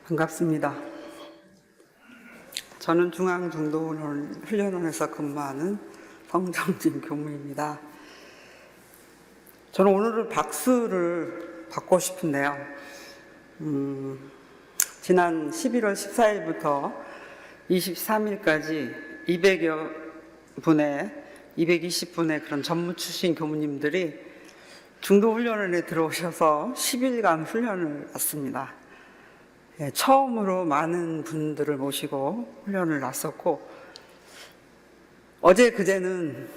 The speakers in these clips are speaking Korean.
반갑습니다. 저는 중앙중도훈련원에서 근무하는 성정진 교무입니다. 저는 오늘은 박수를 받고 싶은데요. 지난 11월 14일부터 23일까지 220분의 그런 전무 출신 교무님들이 중도훈련원에 들어오셔서 10일간 훈련을 왔습니다. 처음으로 많은 분들을 모시고 훈련을 났었고, 어제 그제는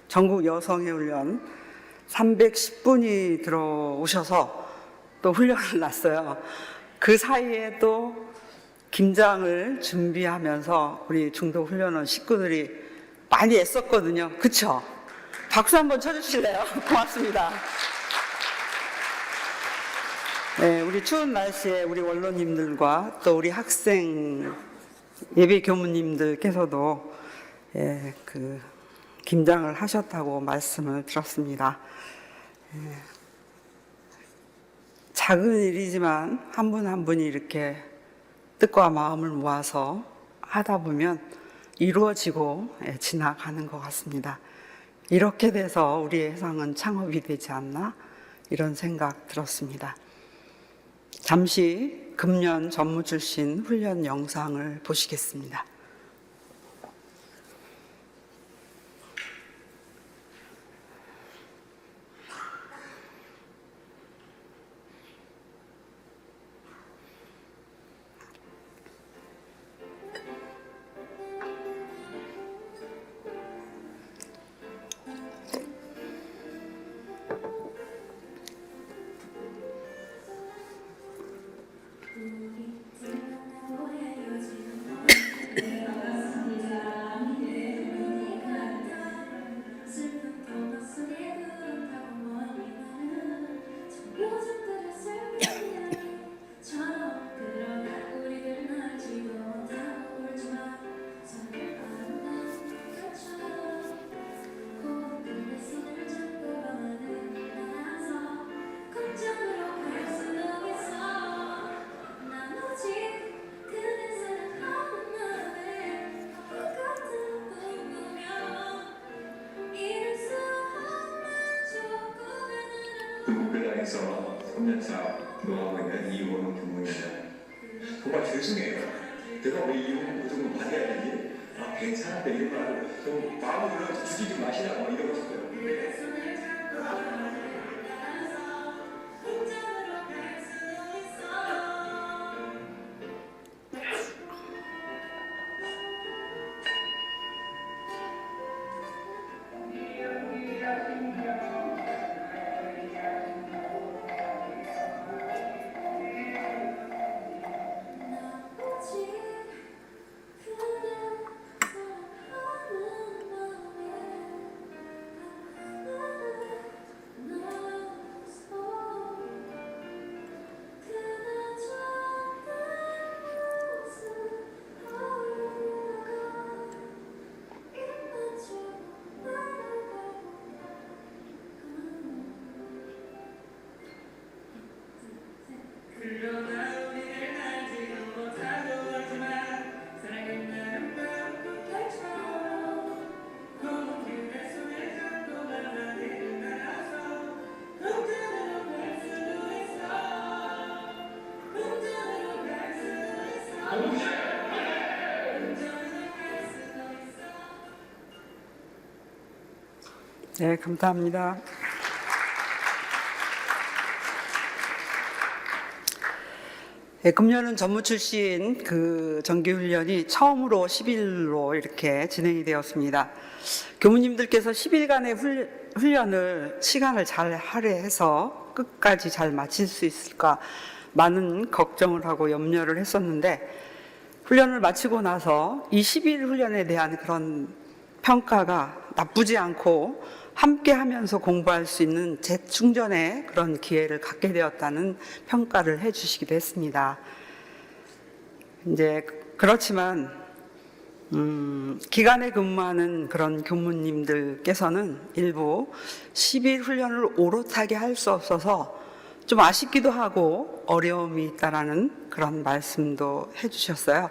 전국 여성의 훈련 310분이 들어오셔서 또 훈련을 났어요. 그 사이에 또 김장을 준비하면서 우리 중도훈련원 식구들이 많이 애썼거든요. 그쵸? 박수 한번 쳐주실래요? 고맙습니다. 네, 우리 추운 날씨에 우리 원로님들과 또 우리 학생 예비 교무님들께서도 김장을 하셨다고 말씀을 들었습니다. 작은 일이지만 한 분 한 분이 이렇게 뜻과 마음을 모아서 하다 보면 이루어지고 지나가는 것 같습니다. 이렇게 돼서 우리의 해상은 창업이 되지 않나 이런 생각 들었습니다. 잠시 금년 전무 출신 훈련 영상을 보시겠습니다. 국회의장에서 3년차 노하고 있는 이용훈 교무입니다. 정말 죄송해요. 내가 왜 이용훈 보증금 받아야 되지? 괜찮아. 이런 말을 좀 마음으로 죽이지 마시라고 이러고 싶어요. 네, 감사합니다. 금년은 전무 출신 정기훈련이 처음으로 10일로 이렇게 진행이 되었습니다. 교무님들께서 10일간의 훈련을 시간을 잘 할애해서 끝까지 잘 마칠 수 있을까 많은 걱정을 하고 염려를 했었는데, 훈련을 마치고 나서 이 10일 훈련에 대한 그런 평가가 나쁘지 않고 함께 하면서 공부할 수 있는 재충전의 그런 기회를 갖게 되었다는 평가를 해 주시기도 했습니다. 그렇지만 기간에 근무하는 그런 교무님들께서는 일부 10일 훈련을 오롯하게 할 수 없어서 좀 아쉽기도 하고 어려움이 있다라는 그런 말씀도 해주셨어요.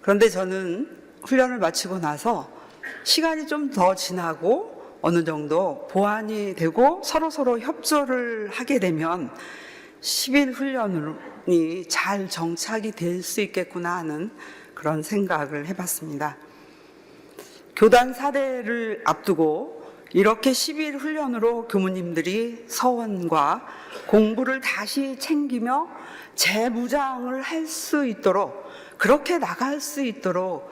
그런데 저는 훈련을 마치고 나서 시간이 좀 더 지나고 어느 정도 보완이 되고 서로 협조를 하게 되면 10일 훈련이 잘 정착이 될 수 있겠구나 하는 그런 생각을 해봤습니다. 교단 사대를 앞두고 이렇게 10일 훈련으로 교무님들이 서원과 공부를 다시 챙기며 재무장을 할 수 있도록, 그렇게 나갈 수 있도록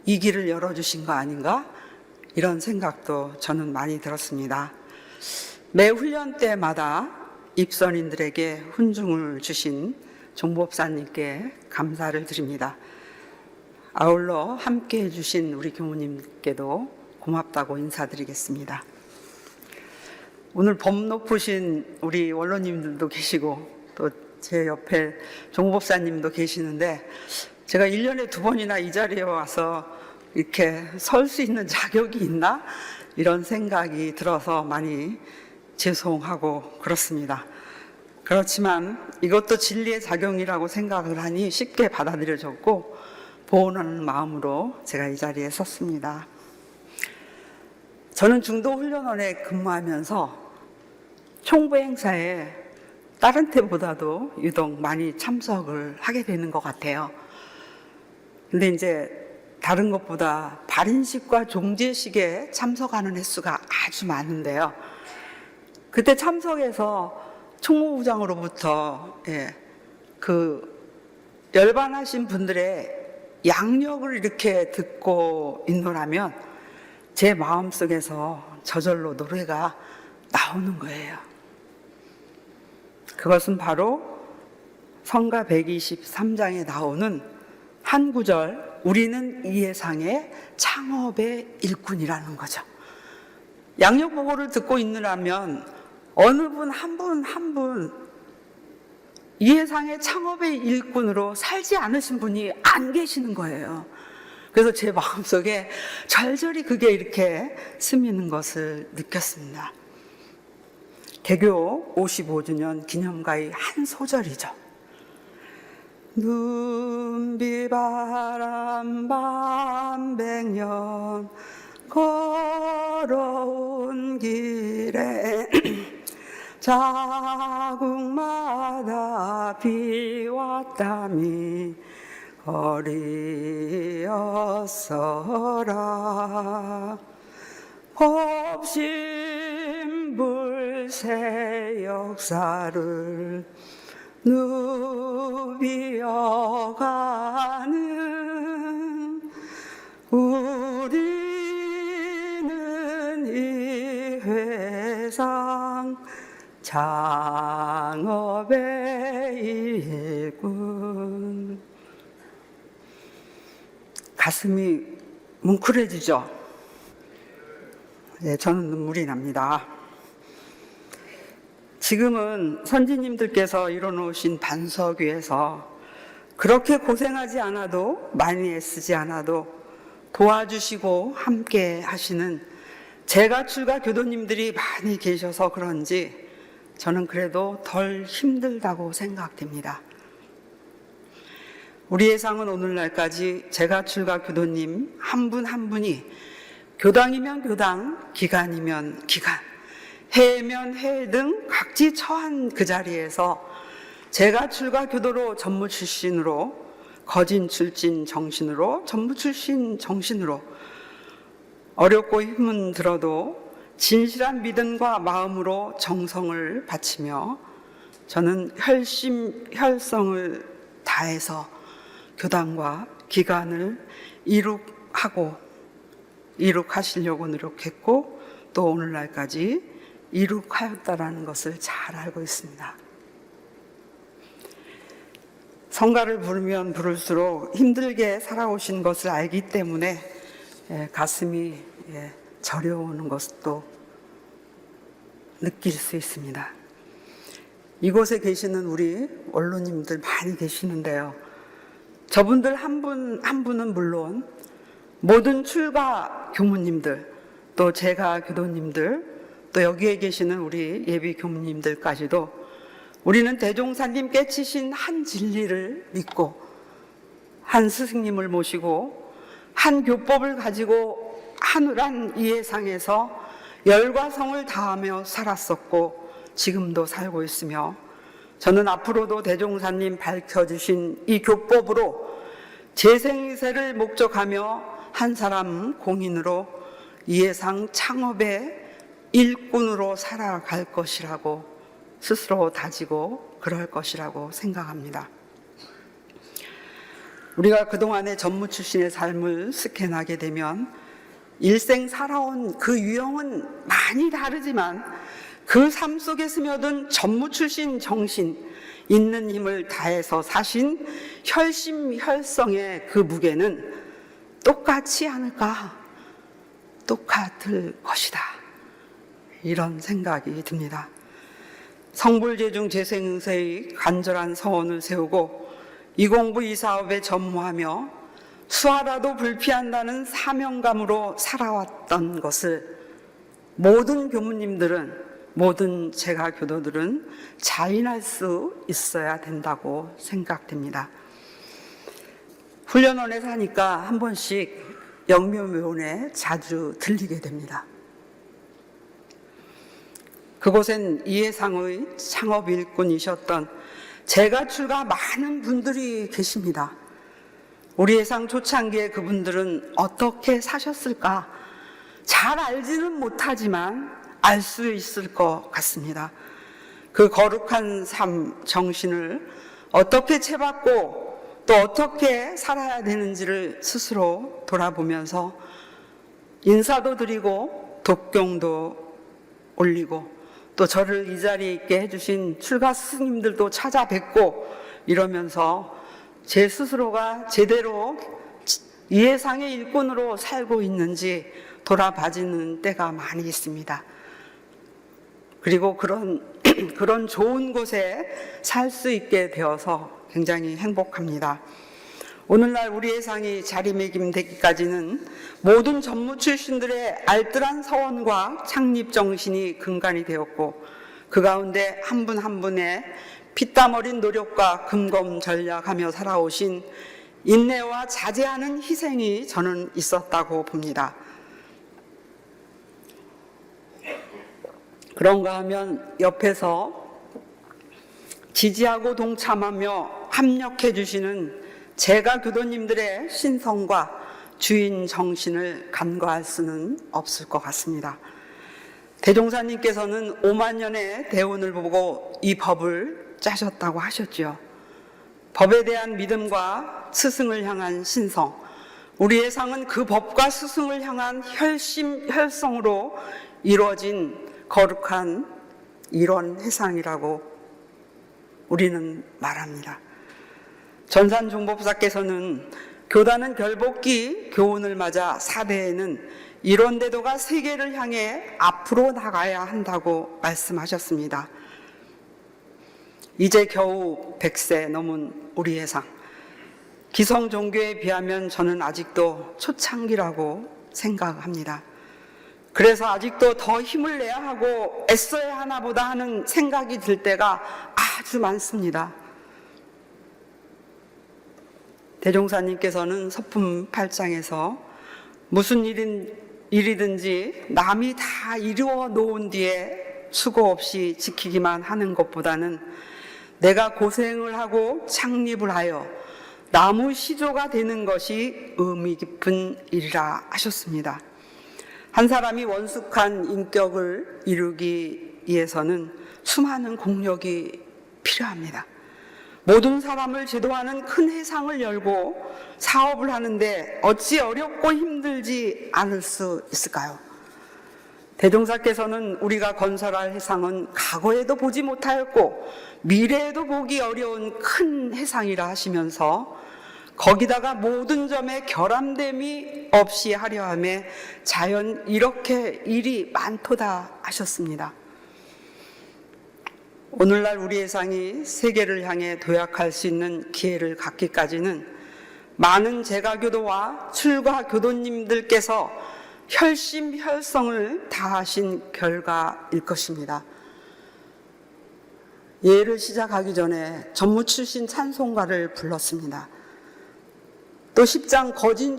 이 길을 열어주신 거 아닌가? 이런 생각도 저는 많이 들었습니다. 매 훈련 때마다 입선인들에게 훈중을 주신 종법사님께 감사를 드립니다. 아울러 함께 해주신 우리 교무님께도 고맙다고 인사드리겠습니다. 오늘 범 높으신 우리 원로님들도 계시고 또 제 옆에 종법사님도 계시는데 제가 1년에 2번이나 이 자리에 와서 이렇게 설 수 있는 자격이 있나? 이런 생각이 들어서 많이 죄송하고 그렇습니다. 그렇지만 이것도 진리의 작용이라고 생각을 하니 쉽게 받아들여졌고 보호하는 마음으로 제가 이 자리에 섰습니다. 저는 중도훈련원에 근무하면서 총부 행사에 다른 때보다도 유독 많이 참석을 하게 되는 것 같아요. 근데 이제 다른 것보다 발인식과 종제식에 참석하는 횟수가 아주 많은데요. 그때 참석해서 총무부장으로부터 그 열반하신 분들의 양력을 이렇게 듣고 있노라면 제 마음속에서 저절로 노래가 나오는 거예요. 그것은 바로 성가 123장에 나오는 한 구절, 우리는 이 예상의 창업의 일꾼이라는 거죠. 양력 보고를 듣고 있느라면 어느 분 한 분 이 예상의 창업의 일꾼으로 살지 않으신 분이 안 계시는 거예요. 그래서 제 마음속에 절절히 그게 이렇게 스미는 것을 느꼈습니다. 개교 55주년 기념가의 한 소절이죠. 눈비바람 반백년 걸어온 길에 자국마다 비와 땀이 거리었어라. 곱신불새 역사를 누비어가는 우리는 이 회상 창업의 일꾼. 가슴이 뭉클해지죠. 네, 저는 눈물이 납니다. 지금은 선지님들께서 이뤄놓으신 반석 위에서 그렇게 고생하지 않아도, 많이 애쓰지 않아도 도와주시고 함께 하시는 재가출가 교도님들이 많이 계셔서 그런지 저는 그래도 덜 힘들다고 생각됩니다. 우리 예상은 오늘날까지 재가출가 교도님 한 분 한 분이 교당이면 교당, 기간이면 기간, 해면 해 등 각지 처한 그 자리에서 재가출가 교도로 전무 출신으로, 거진 출진 정신으로, 전무 출신 정신으로 어렵고 힘은 들어도 진실한 믿음과 마음으로 정성을 바치며 저는 혈성을 다해서 교단과 기간을 이룩하시려고 노력했고 또 오늘날까지 이룩하였다라는 것을 잘 알고 있습니다. 성가를 부르면 부를수록 힘들게 살아오신 것을 알기 때문에 가슴이 저려오는 것도 느낄 수 있습니다. 이곳에 계시는 우리 원로님들 많이 계시는데요. 저분들 한 분 한 분은 물론 모든 출가 교무님들, 또 제가 교도님들, 또 여기에 계시는 우리 예비 교무님들까지도 우리는 대종사님 깨치신 한 진리를 믿고 한 스승님을 모시고 한 교법을 가지고 하늘한 이 세상에서 열과 성을 다하며 살았었고 지금도 살고 있으며, 저는 앞으로도 대종사님 밝혀주신 이 교법으로 재생세를 목적하며 한 사람 공인으로 이 세상 창업의 일꾼으로 살아갈 것이라고 스스로 다지고 그럴 것이라고 생각합니다. 우리가 그동안의 전무 출신의 삶을 스캔하게 되면 일생 살아온 그 유형은 많이 다르지만 그 삶 속에 스며든 전무 출신 정신, 있는 힘을 다해서 사신 혈심혈성의 그 무게는 똑같지 않을까? 똑같을 것이다. 이런 생각이 듭니다. 성불재중 재생세의 간절한 서원을 세우고 이 공부 이 사업에 전무하며 수하라도 불피한다는 사명감으로 살아왔던 것을 모든 교무님들은, 모든 제가 교도들은 자인할 수 있어야 된다고 생각됩니다. 훈련원에 사니까 한 번씩 영묘묘원에 자주 들리게 됩니다. 그곳엔 이해상의 창업 일꾼이셨던 제가 출가 많은 분들이 계십니다. 우리 예상 초창기에 그분들은 어떻게 사셨을까? 잘 알지는 못하지만 알 수 있을 것 같습니다. 그 거룩한 삶 정신을 어떻게 채받고 또 어떻게 살아야 되는지를 스스로 돌아보면서 인사도 드리고 독경도 올리고 또 저를 이 자리에 있게 해주신 출가 스님들도 찾아뵙고 이러면서 제 스스로가 제대로 이 세상의 일꾼으로 살고 있는지 돌아봐지는 때가 많이 있습니다. 그리고 그런 좋은 곳에 살 수 있게 되어서 굉장히 행복합니다. 오늘날 우리 예상이 자리매김되기까지는 모든 전무 출신들의 알뜰한 서원과 창립 정신이 근간이 되었고, 그 가운데 한 분 한 분의 피땀 어린 노력과 금검 전략하며 살아오신 인내와 자제하는 희생이 저는 있었다고 봅니다. 그런가 하면 옆에서 지지하고 동참하며 합력해 주시는 제가 교도님들의 신성과 주인 정신을 간과할 수는 없을 것 같습니다. 대종사님께서는 5만 년의 대운을 보고 이 법을 짜셨다고 하셨죠. 법에 대한 믿음과 스승을 향한 신성, 우리 예상은 그 법과 스승을 향한 혈심혈성으로 이루어진 거룩한 이런 해상이라고 우리는 말합니다. 전산종법사께서는 교단은 결복기 교훈을 맞아 4대에는 이런 대도가 세계를 향해 앞으로 나가야 한다고 말씀하셨습니다. 이제 겨우 100세 넘은 우리 예상, 기성 종교에 비하면 저는 아직도 초창기라고 생각합니다. 그래서 아직도 더 힘을 내야 하고 애써야 하나 보다 하는 생각이 들 때가 아주 많습니다. 대종사님께서는 서품 8장에서 무슨 일이든지 남이 다 이루어 놓은 뒤에 수고 없이 지키기만 하는 것보다는 내가 고생을 하고 창립을 하여 나무 시조가 되는 것이 의미 깊은 일이라 하셨습니다. 한 사람이 원숙한 인격을 이루기 위해서는 수많은 공력이 필요합니다. 모든 사람을 제도하는 큰 해상을 열고 사업을 하는데 어찌 어렵고 힘들지 않을 수 있을까요? 대종사께서는 우리가 건설할 해상은 과거에도 보지 못하였고 미래에도 보기 어려운 큰 해상이라 하시면서 거기다가 모든 점에 결함됨이 없이 하려 함에 자연 이렇게 일이 많도다 하셨습니다. 오늘날 우리 예상이 세계를 향해 도약할 수 있는 기회를 갖기까지는 많은 재가교도와 출가 교도님들께서 혈심혈성을 다하신 결과일 것입니다. 예를 시작하기 전에 전무 출신 찬송가를 불렀습니다. 또 10장 거진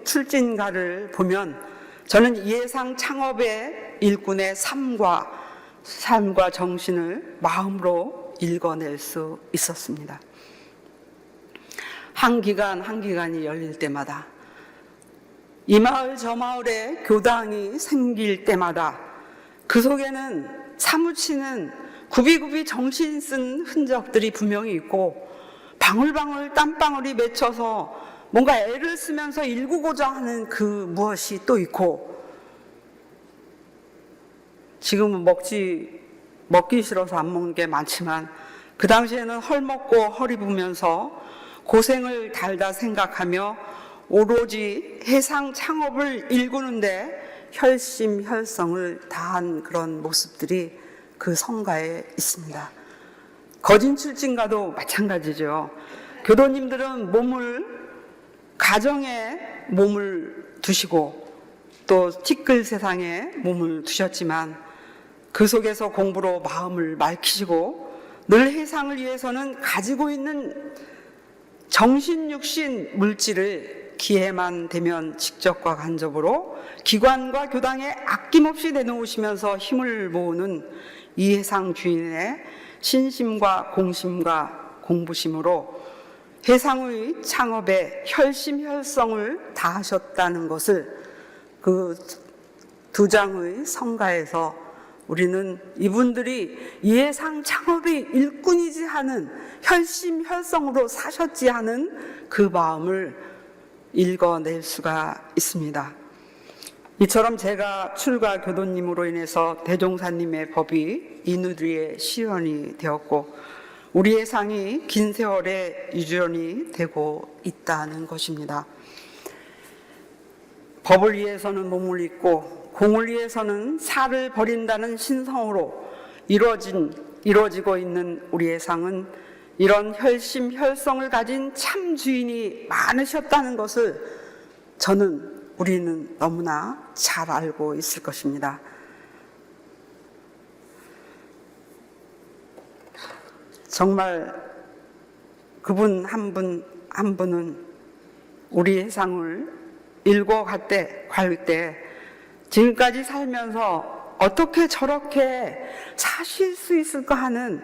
출진가를 보면 저는 이해상 창업의 일꾼의 삶과 정신을 마음으로 읽어낼 수 있었습니다. 한 기간이 열릴 때마다, 이 마을 저 마을에 교당이 생길 때마다 그 속에는 사무치는 굽이굽이 정신 쓴 흔적들이 분명히 있고, 방울방울 땀방울이 맺혀서 뭔가 애를 쓰면서 일구고자 하는 그 무엇이 또 있고, 지금은 먹기 싫어서 안 먹는 게 많지만 그 당시에는 헐먹고 허리 부면서 고생을 달다 생각하며 오로지 해상 창업을 일구는데 혈심혈성을 다한 그런 모습들이 그 성가에 있습니다. 거진 출진가도 마찬가지죠. 교도님들은 가정에 몸을 두시고 또 티끌 세상에 몸을 두셨지만 그 속에서 공부로 마음을 맑히시고 늘 해상을 위해서는 가지고 있는 정신, 육신, 물질을 기회만 되면 직접과 간접으로 기관과 교당에 아낌없이 내놓으시면서 힘을 모으는 이해상 주인의 신심과 공심과 공부심으로 해상의 창업에 혈심혈성을 다하셨다는 것을 그 두 장의 성가에서 우리는 이분들이 이해상 창업의 일꾼이지 하는 혈심혈성으로 사셨지 하는 그 마음을 읽어낼 수가 있습니다. 이처럼 제가 출가 교도님으로 인해서 대종사님의 법이 인우리의 실현이 되었고 우리 해상이 긴 세월의 유전이 되고 있다는 것입니다. 법을 위해서는 몸을 잊고 공을 위해서는 살을 버린다는 신성으로 이루어지고 있는 우리 해상은 이런 혈심혈성을 가진 참 주인이 많으셨다는 것을 우리는 너무나 잘 알고 있을 것입니다. 정말 그분 한 분은 우리 해상을 갈 때 지금까지 살면서 어떻게 저렇게 사실 수 있을까 하는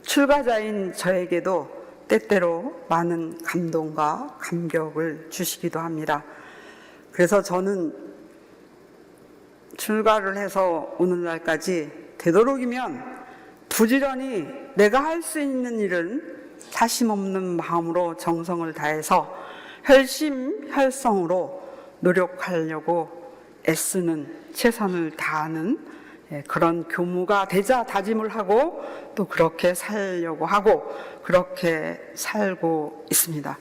출가자인 저에게도 때때로 많은 감동과 감격을 주시기도 합니다. 그래서 저는 출가를 해서 오늘날까지 되도록이면 부지런히 내가 할 수 있는 일은 사심 없는 마음으로 정성을 다해서 혈심혈성으로 노력하려고 애쓰는, 최선을 다하는 그런 교무가 되자 다짐을 하고 또 그렇게 살려고 하고 그렇게 살고 있습니다.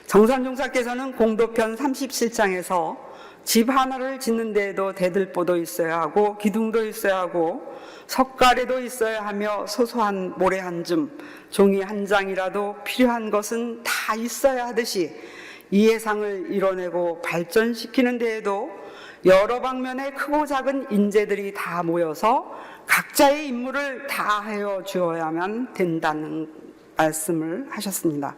정산종사께서는 공도편 37장에서 집 하나를 짓는 데에도 대들보도 있어야 하고 기둥도 있어야 하고 석가래도 있어야 하며 소소한 모래 한 줌, 종이 한 장이라도 필요한 것은 다 있어야 하듯이 이 해상을 이뤄내고 발전시키는 데에도 여러 방면의 크고 작은 인재들이 다 모여서 각자의 임무를 다하여 주어야만 된다는 말씀을 하셨습니다.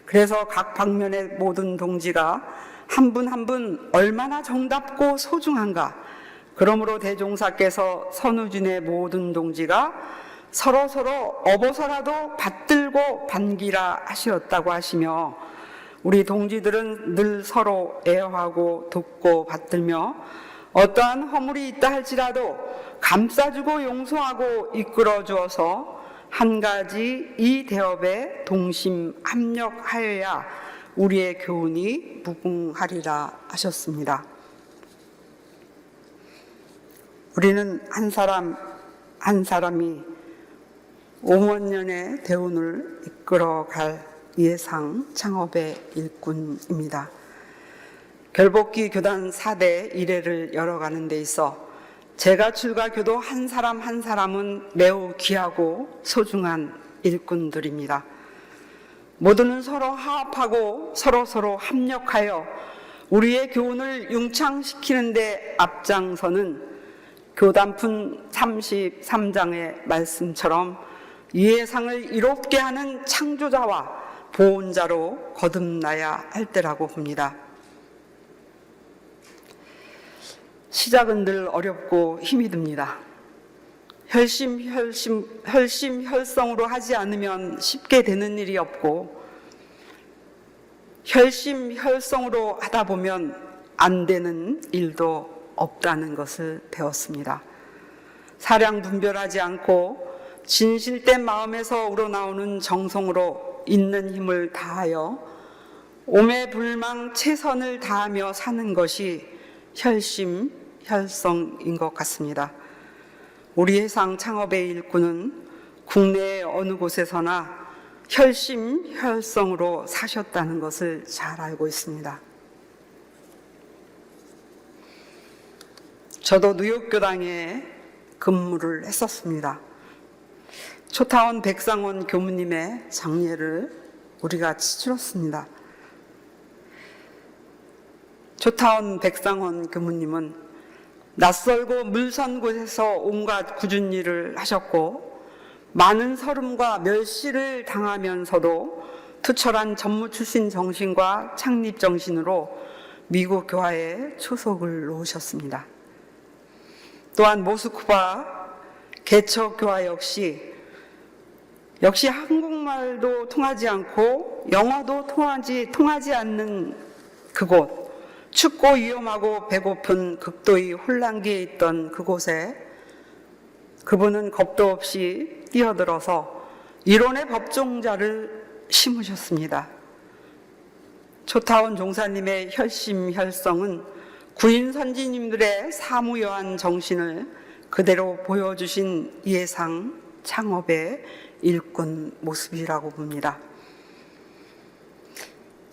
그래서 각 방면의 모든 동지가 한 분 한 분 얼마나 정답고 소중한가. 그러므로 대종사께서 선우진의 모든 동지가 서로서로 업어서라도 받들고 반기라 하시었다고 하시며 우리 동지들은 늘 서로 애호하고 돕고 받들며 어떠한 허물이 있다 할지라도 감싸주고 용서하고 이끌어 주어서 한 가지 이 대업에 동심 합력하여야 우리의 교훈이 무궁하리라 하셨습니다. 우리는 한 사람 한 사람이 5만 년의 대운을 이끌어갈 이해상 창업의 일꾼입니다. 결복기 교단 4대 이래를 열어가는 데 있어 제가 출가 교도 한 사람 한 사람은 매우 귀하고 소중한 일꾼들입니다. 모두는 서로 화합하고 서로 합력하여 우리의 교훈을 융창시키는 데 앞장서는 교단품 33장의 말씀처럼 이 예상을 이롭게 하는 창조자와 보온자로 거듭나야 할 때라고 봅니다. 시작은 늘 어렵고 힘이 듭니다. 혈심혈성으로 하지 않으면 쉽게 되는 일이 없고, 혈심혈성으로 하다 보면 안 되는 일도 없다는 것을 배웠습니다. 사량 분별하지 않고 진실된 마음에서 우러나오는 정성으로 있는 힘을 다하여 오매불망 최선을 다하며 사는 것이 혈심혈성인 것 같습니다. 우리 해상 창업의 일꾼은 국내의 어느 곳에서나 혈심혈성으로 사셨다는 것을 잘 알고 있습니다. 저도 뉴욕교당에 근무를 했었습니다. 초타원 백상원 교무님의 장례를 우리가 치렀습니다. 초타원 백상원 교무님은 낯설고 물선 곳에서 온갖 굳은 일을 하셨고, 많은 서름과 멸시를 당하면서도 투철한 전무 출신 정신과 창립 정신으로 미국 교화에 초석을 놓으셨습니다. 또한 모스크바 개척교화 역시 한국말도 통하지 않고 영어도 통하지 않는 그곳, 춥고 위험하고 배고픈 극도의 혼란기에 있던 그곳에 그분은 겁도 없이 뛰어들어서 이론의 법종자를 심으셨습니다. 초타원 종사님의 혈심혈성은 구인 선지님들의 사무여한 정신을 그대로 보여주신 예상 창업의 일꾼 모습이라고 봅니다.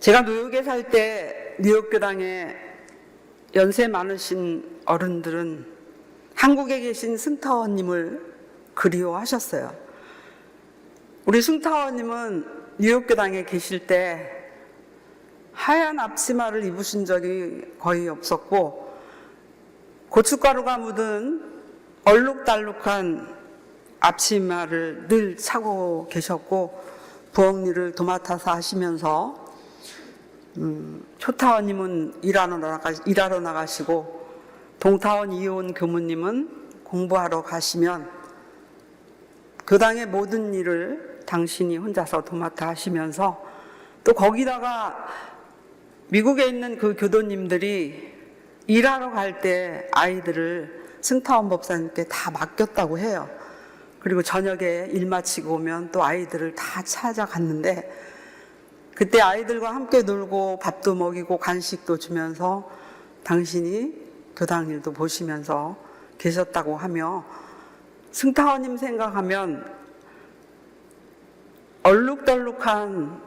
제가 뉴욕에 살 때 뉴욕교당에 연세 많으신 어른들은 한국에 계신 승타원님을 그리워하셨어요. 우리 승타원님은 뉴욕교당에 계실 때 하얀 앞치마를 입으신 적이 거의 없었고, 고춧가루가 묻은 얼룩달룩한 앞치마를 늘 차고 계셨고, 부엌일을 도맡아서 하시면서 초타원님은 일하러 나가시고, 동타원 이온 교무님은 공부하러 가시면 교당의 모든 일을 당신이 혼자서 도맡아 하시면서, 또 거기다가 미국에 있는 그 교도님들이 일하러 갈 때 아이들을 승타원 법사님께 다 맡겼다고 해요. 그리고 저녁에 일 마치고 오면 또 아이들을 다 찾아갔는데, 그때 아이들과 함께 놀고 밥도 먹이고 간식도 주면서 당신이 교당 일도 보시면서 계셨다고 하며, 승타원님 생각하면 얼룩덜룩한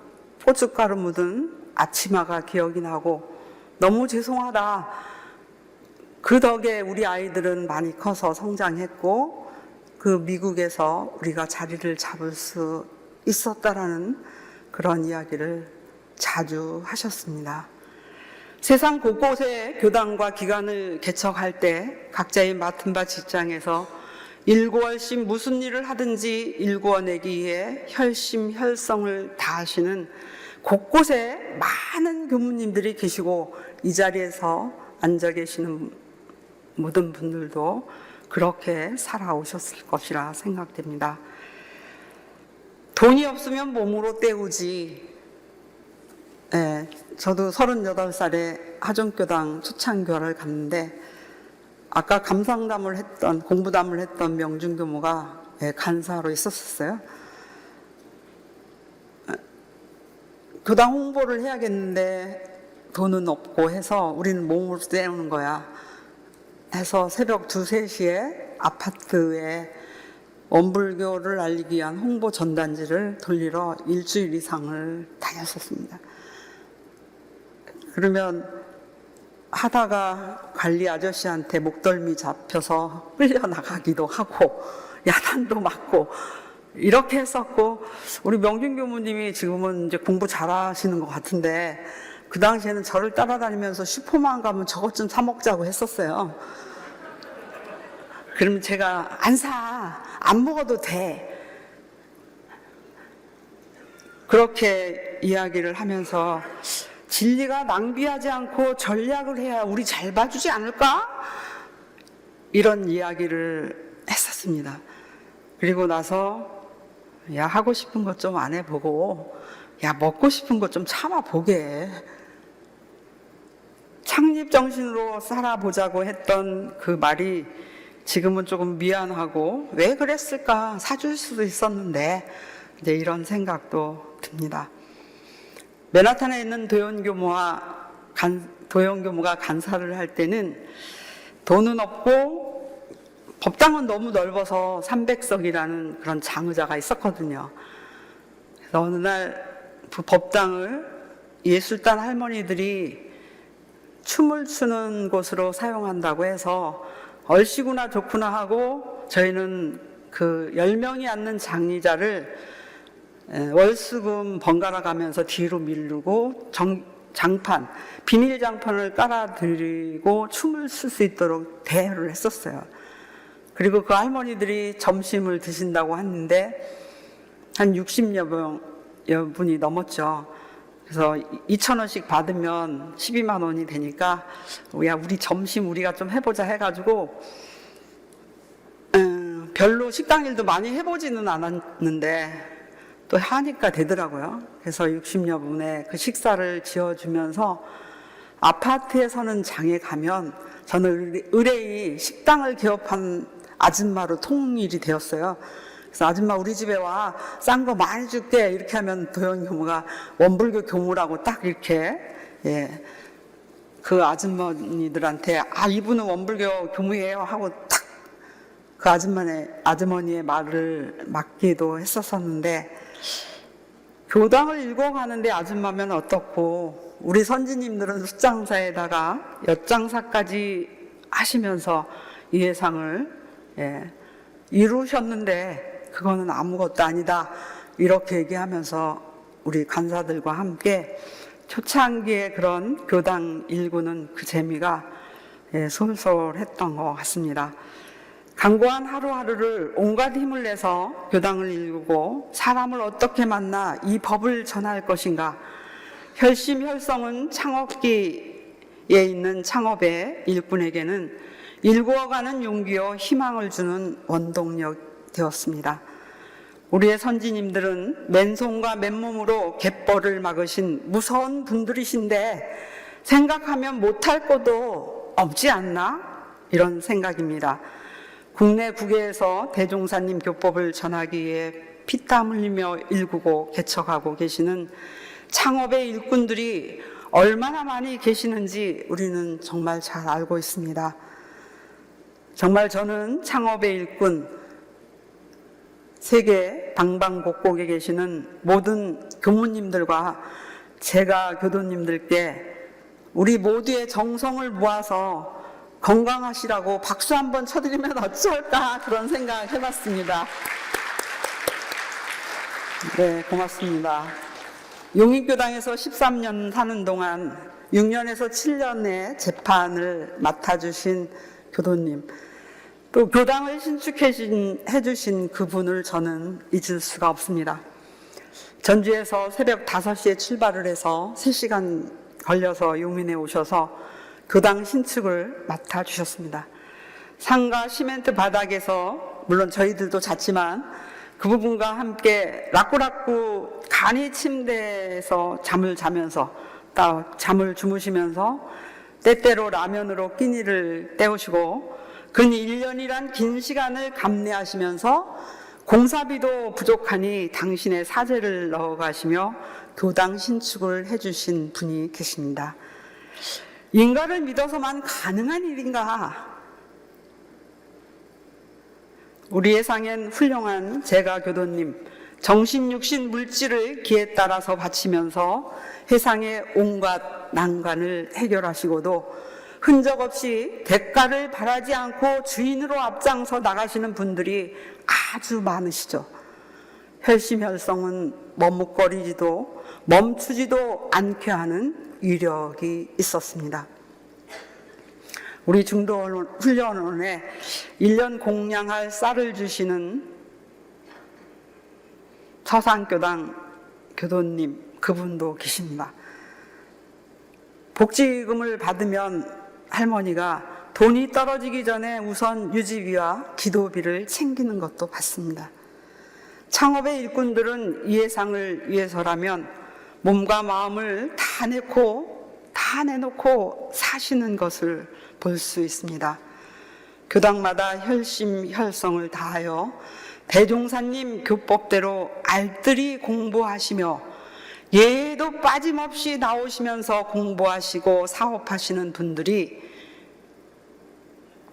고춧가루 묻은 앞치마가 기억이 나고 너무 죄송하다. 그 덕에 우리 아이들은 많이 커서 성장했고 그 미국에서 우리가 자리를 잡을 수 있었다라는 그런 이야기를 자주 하셨습니다. 세상 곳곳에 교당과 기관을 개척할 때 각자의 맡은 바 직장에서 일구월심 무슨 일을 하든지 일구어내기 위해 혈심혈성을 다하시는 곳곳에 많은 교무님들이 계시고, 이 자리에서 앉아 계시는 모든 분들도 그렇게 살아오셨을 것이라 생각됩니다. 돈이 없으면 몸으로 때우지. 저도 38살에 하종교당 초창교회를 갔는데, 아까 공부담을 했던 명준교무가 간사로 있었어요. 교당 홍보를 해야겠는데 돈은 없고 해서 우리는 몸으로 때우는 거야 해서 새벽 2, 3시에 아파트에 원불교를 알리기 위한 홍보 전단지를 돌리러 일주일 이상을 다녔었습니다. 그러면 하다가 관리 아저씨한테 목덜미 잡혀서 끌려나가기도 하고 야단도 맞고 이렇게 했었고, 우리 명준 교무님이 지금은 이제 공부 잘하시는 것 같은데 그 당시에는 저를 따라다니면서 슈퍼만 가면 저것 좀 사 먹자고 했었어요. 그러면 제가 안 먹어도 돼. 그렇게 이야기를 하면서 진리가 낭비하지 않고 전략을 해야 우리 잘 봐주지 않을까? 이런 이야기를 했었습니다. 그리고 나서 야, 하고 싶은 것 좀 안 해보고, 야, 먹고 싶은 것 좀 참아보게. 창립정신으로 살아보자고 했던 그 말이 지금은 조금 미안하고, 왜 그랬을까? 사줄 수도 있었는데, 이제 이런 생각도 듭니다. 맨하탄에 있는 도연교모가 간사를 할 때는 돈은 없고, 법당은 너무 넓어서 300석이라는 그런 장의자가 있었거든요. 그래서 어느 날 그 법당을 예술단 할머니들이 춤을 추는 곳으로 사용한다고 해서 얼씨구나 좋구나 하고 저희는 그 10명이 앉는 장의자를 월수금 번갈아 가면서 뒤로 미루고 장판, 비닐 장판을 깔아드리고 춤을 출 수 있도록 대여를 했었어요. 그리고 그 할머니들이 점심을 드신다고 하는데 한 60여 분이 넘었죠. 그래서 2,000원씩 받으면 12만 원이 되니까 야, 우리 점심 우리가 좀 해보자 해가지고 별로 식당 일도 많이 해보지는 않았는데 또 하니까 되더라고요. 그래서 60여 분의 그 식사를 지어주면서 아파트에 서는 장에 가면 저는 의뢰이 식당을 개업한 아줌마로 통일이 되었어요. 그래서 아줌마 우리 집에 와, 싼 거 많이 줄게 이렇게 하면 도연교무가 원불교 교무라고 딱 이렇게 그 아주머니들한테 이분은 원불교 교무예요 하고 딱 그 아주머니의 말을 맡기도 했었었는데 교당을 읽어가는데 아줌마면 어떻고 우리 선지님들은 숫장사에다가 엿장사까지 하시면서 이 예상을 이루셨는데 그거는 아무것도 아니다 이렇게 얘기하면서 우리 간사들과 함께 초창기에 그런 교당 일구는 그 재미가 솔솔했던 것 같습니다. 강고한 하루하루를 온갖 힘을 내서 교당을 일구고 사람을 어떻게 만나 이 법을 전할 것인가. 혈심혈성은 창업기에 있는 창업의 일꾼에게는 일구어가는 용기와 희망을 주는 원동력 되었습니다. 우리의 선지님들은 맨손과 맨몸으로 갯벌을 막으신 무서운 분들이신데 생각하면 못할 것도 없지 않나? 이런 생각입니다. 국내 국외에서 대종사님 교법을 전하기 위해 피땀 흘리며 일구고 개척하고 계시는 창업의 일꾼들이 얼마나 많이 계시는지 우리는 정말 잘 알고 있습니다. 정말 저는 창업의 일꾼, 세계 방방곡곡에 계시는 모든 교무님들과 제가 교도님들께 우리 모두의 정성을 모아서 건강하시라고 박수 한번 쳐드리면 어쩔까 그런 생각 해봤습니다. 네, 고맙습니다. 용인교당에서 13년 사는 동안 6년에서 7년의 재판을 맡아주신 교도님, 또 교당을 신축해 주신 그분을 저는 잊을 수가 없습니다. 전주에서 새벽 5시에 출발을 해서 3시간 걸려서 용인에 오셔서 교당 신축을 맡아주셨습니다. 상가 시멘트 바닥에서 물론 저희들도 잤지만 그 부분과 함께 라꾸라꾸 간이 침대에서 잠을 자면서 잠을 주무시면서 때때로 라면으로 끼니를 때우시고 근 1년이란 긴 시간을 감내하시면서 공사비도 부족하니 당신의 사재를 넣어가시며 교당 신축을 해주신 분이 계십니다. 인가를 믿어서만 가능한 일인가? 우리 예상엔 훌륭한 제가 교도님, 정신, 육신, 물질을 기에 따라서 바치면서 해상의 온갖 난관을 해결하시고도 흔적 없이 대가를 바라지 않고 주인으로 앞장서 나가시는 분들이 아주 많으시죠. 혈심혈성은 머뭇거리지도 멈추지도 않게 하는 위력이 있었습니다. 우리 중도훈련원에 1년 공양할 쌀을 주시는 서산교당 교도님, 그분도 계십니다. 복지금을 받으면 할머니가 돈이 떨어지기 전에 우선 유지비와 기도비를 챙기는 것도 받습니다. 창업의 일꾼들은 이 예상을 위해서라면 몸과 마음을 다 내놓고 사시는 것을 볼 수 있습니다. 교당마다 혈심혈성을 다하여 대종사님 교법대로 알뜰히 공부하시며 예에도 빠짐없이 나오시면서 공부하시고 사업하시는 분들이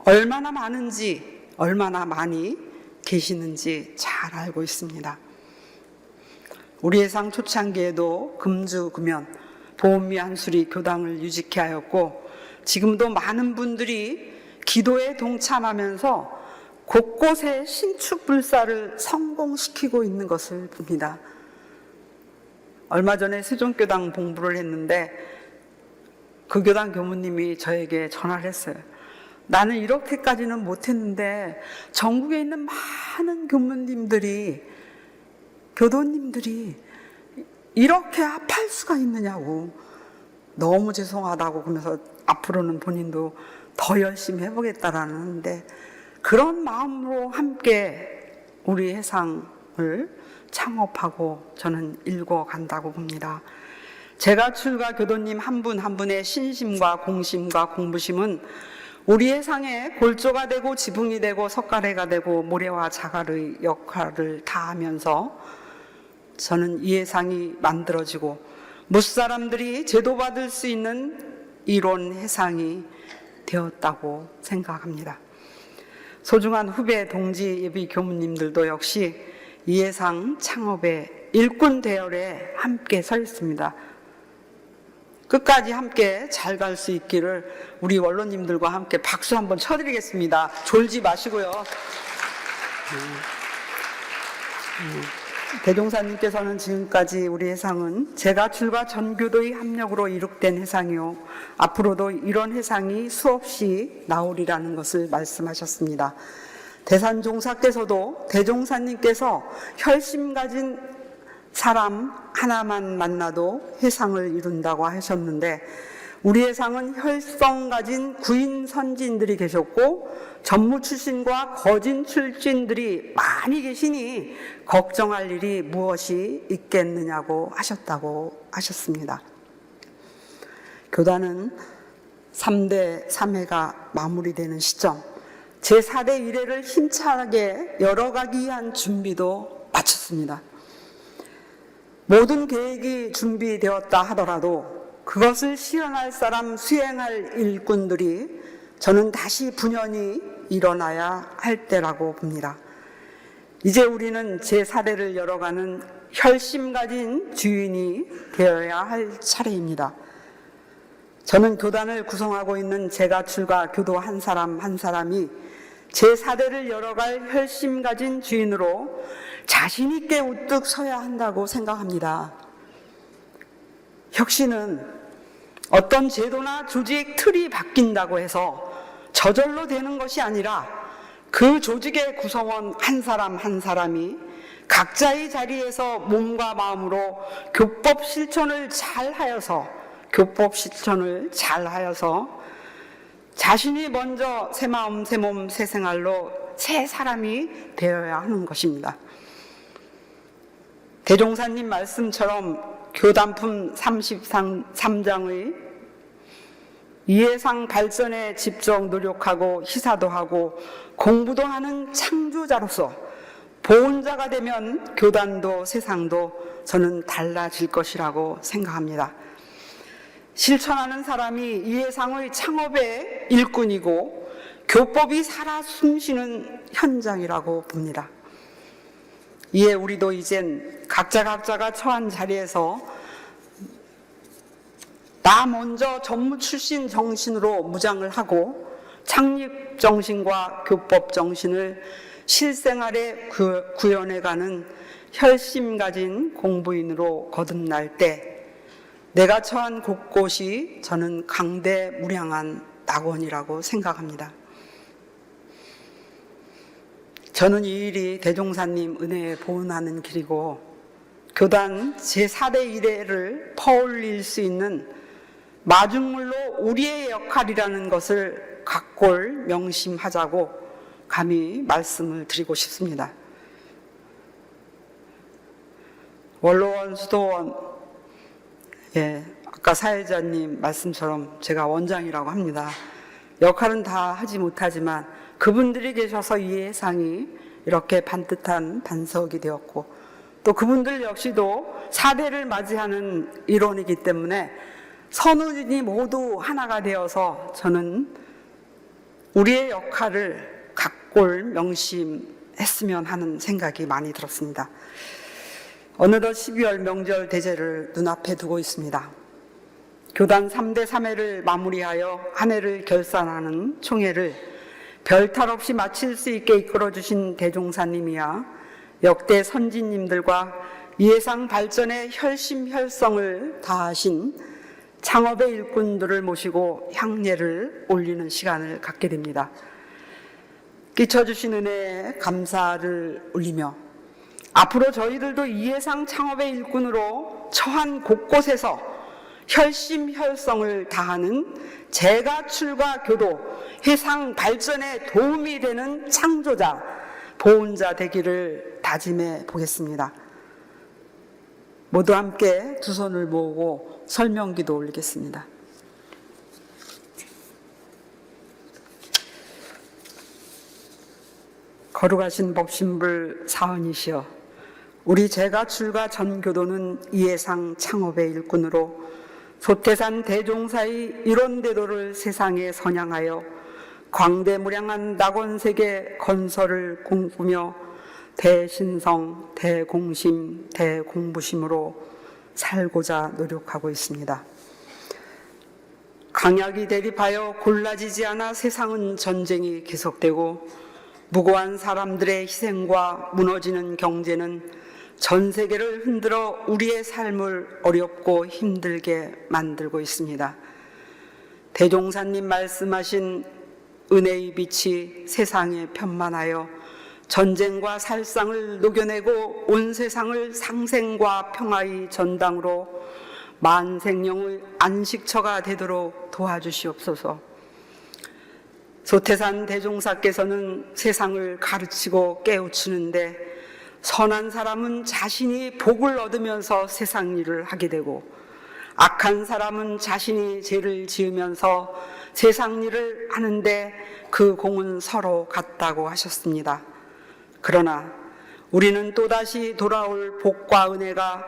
얼마나 많은지, 얼마나 많이 계시는지 잘 알고 있습니다. 우리 예상 초창기에도 금주금연, 보험미 한수리 교당을 유지케 하였고 지금도 많은 분들이 기도에 동참하면서 곳곳에 신축불사를 성공시키고 있는 것을 봅니다. 얼마 전에 세종교당 봉부를 했는데 그 교당 교무님이 저에게 전화를 했어요. 나는 이렇게까지는 못했는데 전국에 있는 많은 교무님들이, 교도님들이 이렇게 합할 수가 있느냐고, 너무 죄송하다고, 그러면서 앞으로는 본인도 더 열심히 해보겠다라는데, 그런 마음으로 함께 우리 해상을 창업하고 저는 읽어간다고 봅니다. 제가 출가 교도님 한 분 한 분의 신심과 공심과 공부심은 우리 해상에 골조가 되고 지붕이 되고 석가래가 되고 모래와 자갈의 역할을 다하면서 저는 이 해상이 만들어지고 무사람들이 제도받을 수 있는 이론 해상이 되었다고 생각합니다. 소중한 후배 동지 예비 교무님들도 역시 이 해상 창업의 일꾼 대열에 함께 서 있습니다. 끝까지 함께 잘 갈 수 있기를 우리 원로님들과 함께 박수 한번 쳐드리겠습니다. 졸지 마시고요. 대종사님께서는 지금까지 우리 해상은 제가 출가 전교도의 합력으로 이룩된 해상이요, 앞으로도 이런 해상이 수없이 나오리라는 것을 말씀하셨습니다. 대산종사께서도 대종사님께서 혈심 가진 사람 하나만 만나도 해상을 이룬다고 하셨는데, 우리 해상은 혈성 가진 구인 선진들이 계셨고 전무 출신과 거진 출신들이 많이 계시니 걱정할 일이 무엇이 있겠느냐고 하셨다고 하셨습니다. 교단은 3대 3회가 마무리되는 시점, 제4대 1회를 힘차게 열어가기 위한 준비도 마쳤습니다. 모든 계획이 준비되었다 하더라도 그것을 실현할 사람, 수행할 일꾼들이 저는 다시 분연히 일어나야 할 때라고 봅니다. 이제 우리는 제4대를 열어가는 혈심 가진 주인이 되어야 할 차례입니다. 저는 교단을 구성하고 있는 제가 출가 교도 한 사람 한 사람이 제4대를 열어갈 혈심 가진 주인으로 자신 있게 우뚝 서야 한다고 생각합니다. 혁신은 어떤 제도나 조직 틀이 바뀐다고 해서 저절로 되는 것이 아니라 그 조직의 구성원 한 사람 한 사람이 각자의 자리에서 몸과 마음으로 교법 실천을 잘 하여서 자신이 먼저 새 마음, 새 몸, 새 생활로 새 사람이 되어야 하는 것입니다. 대종사님 말씀처럼 교단품 33장의 이해상 발전에 집중 노력하고 희사도 하고 공부도 하는 창조자로서 보온자가 되면 교단도 세상도 저는 달라질 것이라고 생각합니다. 실천하는 사람이 이해상의 창업의 일꾼이고 교법이 살아 숨쉬는 현장이라고 봅니다. 이에 우리도 이젠 각자가 처한 자리에서 나 먼저 전무 출신 정신으로 무장을 하고 창립 정신과 교법 정신을 실생활에 구현해가는 혈심 가진 공부인으로 거듭날 때 내가 처한 곳곳이 저는 강대무량한 낙원이라고 생각합니다. 저는 이 일이 대종사님 은혜에 보은하는 길이고 교단 제4대 이래를 퍼올릴 수 있는 마중물로 우리의 역할이라는 것을 각골 명심하자고 감히 말씀을 드리고 싶습니다. 원로원, 수도원, 아까 사회자님 말씀처럼 제가 원장이라고 합니다. 역할은 다 하지 못하지만 그분들이 계셔서 이 예상이 이렇게 반듯한 반석이 되었고, 또 그분들 역시도 4대를 맞이하는 일원이기 때문에 선우진이 모두 하나가 되어서 저는 우리의 역할을 각골 명심했으면 하는 생각이 많이 들었습니다. 어느덧 12월 명절 대제를 눈앞에 두고 있습니다. 교단 3대 3회를 마무리하여 한 해를 결산하는 총회를 별탈 없이 마칠 수 있게 이끌어주신 대종사님이야 역대 선진님들과 예상 발전의 혈심혈성을 다하신 창업의 일꾼들을 모시고 향례를 올리는 시간을 갖게 됩니다. 끼쳐주신 은혜에 감사를 올리며 앞으로 저희들도 이해상 창업의 일꾼으로 처한 곳곳에서 혈심혈성을 다하는 재가출과 교도, 해상 발전에 도움이 되는 창조자, 보훈자 되기를 다짐해 보겠습니다. 모두 함께 두 손을 모으고 설명기도 올리겠습니다. 거룩하신 법신불 사은이시여, 우리 재가출과 전교도는 이해상 창업의 일꾼으로 소태산 대종사의 일원대도를 세상에 선양하여 광대무량한 낙원세계 건설을 꿈꾸며 대신성, 대공심, 대공부심으로 살고자 노력하고 있습니다. 강약이 대립하여 골라지지 않아 세상은 전쟁이 계속되고 무고한 사람들의 희생과 무너지는 경제는 전 세계를 흔들어 우리의 삶을 어렵고 힘들게 만들고 있습니다. 대종사님 말씀하신 은혜의 빛이 세상에 편만하여 전쟁과 살상을 녹여내고 온 세상을 상생과 평화의 전당으로 만생령의 안식처가 되도록 도와주시옵소서. 소태산 대종사께서는 세상을 가르치고 깨우치는데 선한 사람은 자신이 복을 얻으면서 세상 일을 하게 되고 악한 사람은 자신이 죄를 지으면서 세상 일을 하는데 그 공은 서로 같다고 하셨습니다. 그러나 우리는 또다시 돌아올 복과 은혜가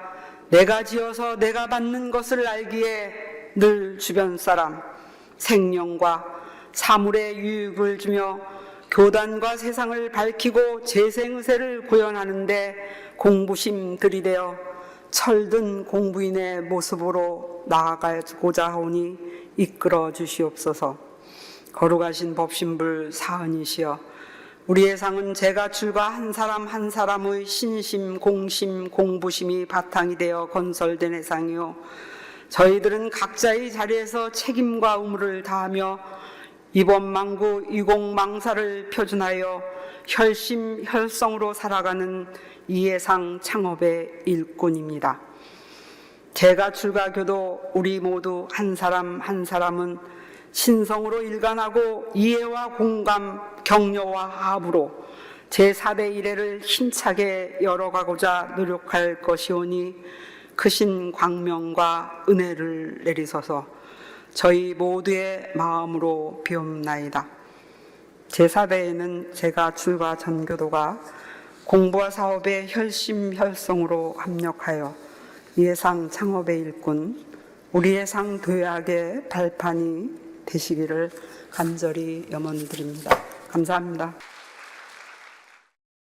내가 지어서 내가 받는 것을 알기에 늘 주변 사람, 생명과 사물의 유익을 주며 교단과 세상을 밝히고 재생의세를 구현하는데 공부심 들이대어 철든 공부인의 모습으로 나아가고자 하오니 이끌어 주시옵소서. 거룩하신 법신불 사은이시여, 우리의 상은 재가출과 한 사람 한 사람의 신심, 공심, 공부심이 바탕이 되어 건설된 해상이요, 저희들은 각자의 자리에서 책임과 의무를 다하며 이번 망구 이공망사를 표준하여 혈심혈성으로 살아가는 이해상 창업의 일꾼입니다. 재가출과 교도 우리 모두 한 사람 한 사람은 신성으로 일관하고 이해와 공감, 격려와 합으로 제4대 이래를 힘차게 열어가고자 노력할 것이오니 크신 광명과 은혜를 내리소서. 저희 모두의 마음으로 비옵나이다. 제4대에는 재가출과 전교도가 공부와 사업의 혈심혈성으로 합력하여 이해상 창업의 일꾼, 우리의 상 도약의 발판이 되시기를 간절히 염원드립니다. 감사합니다.